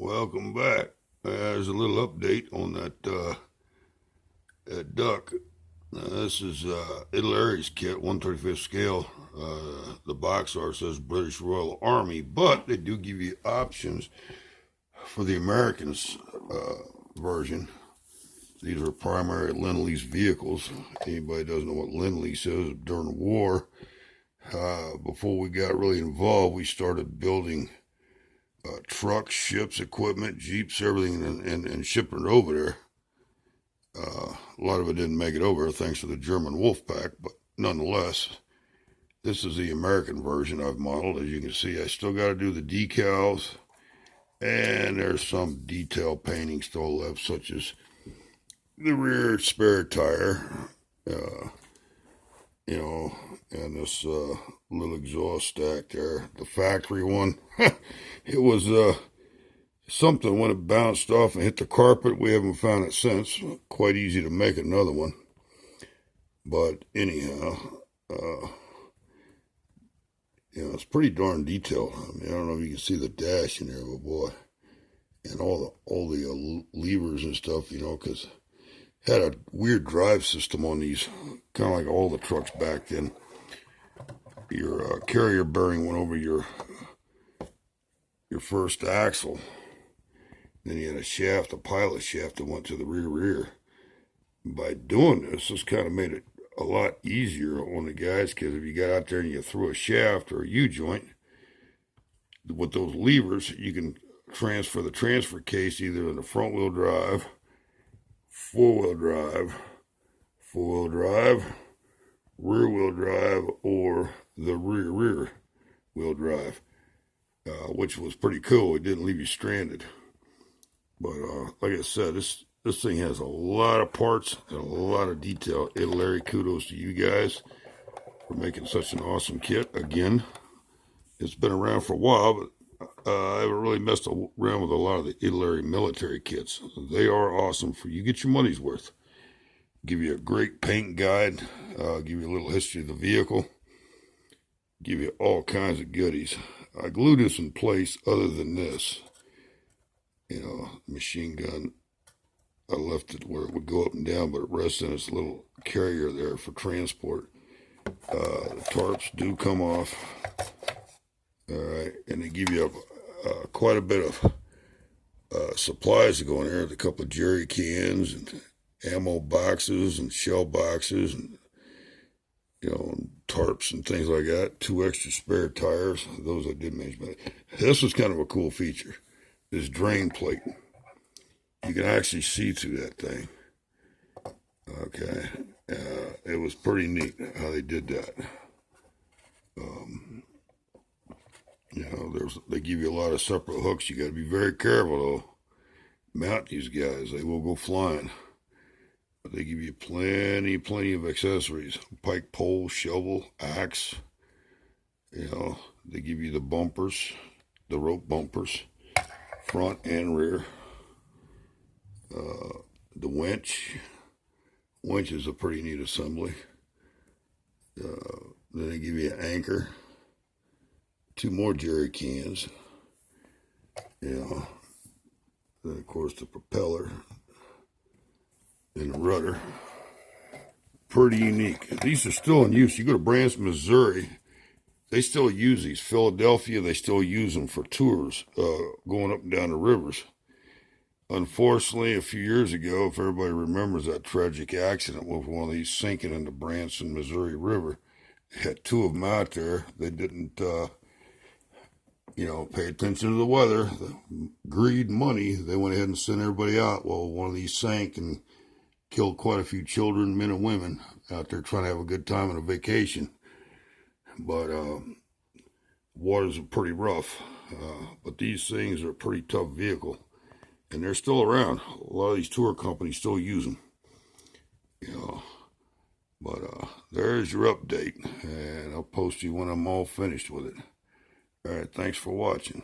Welcome back. There's a little update on that duck. This is ITALERI's kit, 1/35th scale. The box art says British Royal Army, but they do give you options for the Americans version. These are primary Lend-Lease vehicles. Anybody doesn't know what Lend-Lease is, during the war, before we got really involved, we started building trucks, ships, equipment, jeeps, everything, and shipping it over there. A lot of it didn't make it over thanks to the German wolf pack, but nonetheless, this is the American version I've modeled. As you can see, I still got to do the decals, and there's some detail painting still left, such as the rear spare tire, and this little exhaust stack there. The factory one, it was something when it bounced off and hit the carpet. We haven't found it since. Quite easy to make another one. But anyhow, it's pretty darn detailed. I mean, I don't know if you can see the dash in there, but boy, and all the levers and stuff, because had a weird drive system on these, kind of like all the trucks back then. Your carrier bearing went over your first axle. Then you had a shaft, a pilot shaft that went to the rear. By doing this kind of made it a lot easier on the guys, because if you got out there and you threw a shaft or a U-joint, with those levers, you can transfer the transfer case either in the front-wheel drive, four-wheel drive, rear-wheel drive, or the rear wheel drive, which was pretty cool. It didn't leave you stranded. But like I said, this thing has a lot of parts and a lot of detail. ITALERI, kudos to you guys for making such an awesome kit. Again, it's been around for a while, but I haven't really messed around with a lot of the ITALERI military kits. They are awesome. You get your money's worth. Give you a great paint guide, give you a little history of the vehicle, give you all kinds of goodies. I glued this in place other than this. Machine gun, I left it where it would go up and down, but it rests in its little carrier there for transport. The tarps do come off. All right, and they give you quite a bit of supplies to go in there. A couple of jerry cans and ammo boxes and shell boxes and tarps and things like that. 2 extra spare tires. Those I did mention. But this was kind of a cool feature. This drain plate. You can actually see through that thing. Okay. It was pretty neat how they did that. They give you a lot of separate hooks. You got to be very careful though. Mount these guys. They will go flying. But they give you plenty of accessories. Pike pole, shovel, axe. They give you the bumpers, the rope bumpers, front and rear. The winch. Winch is a pretty neat assembly. Then they give you an anchor. 2 more jerry cans. Then of course the propeller and the rudder. Pretty unique. These are still in use. You go to Branson, Missouri, they still use these. Philadelphia, they still use them for tours, going up and down the rivers. Unfortunately, a few years ago, if everybody remembers that tragic accident with one of these sinking in the Branson, Missouri River, they had 2 of them out there. They didn't, pay attention to the weather. The greed, money, they went ahead and sent everybody out. Well, one of these sank and killed quite a few children, men and women out there trying to have a good time on a vacation. But waters are pretty rough. But these things are a pretty tough vehicle. And they're still around. A lot of these tour companies still use them. But there's your update. And I'll post you when I'm all finished with it. All right, thanks for watching.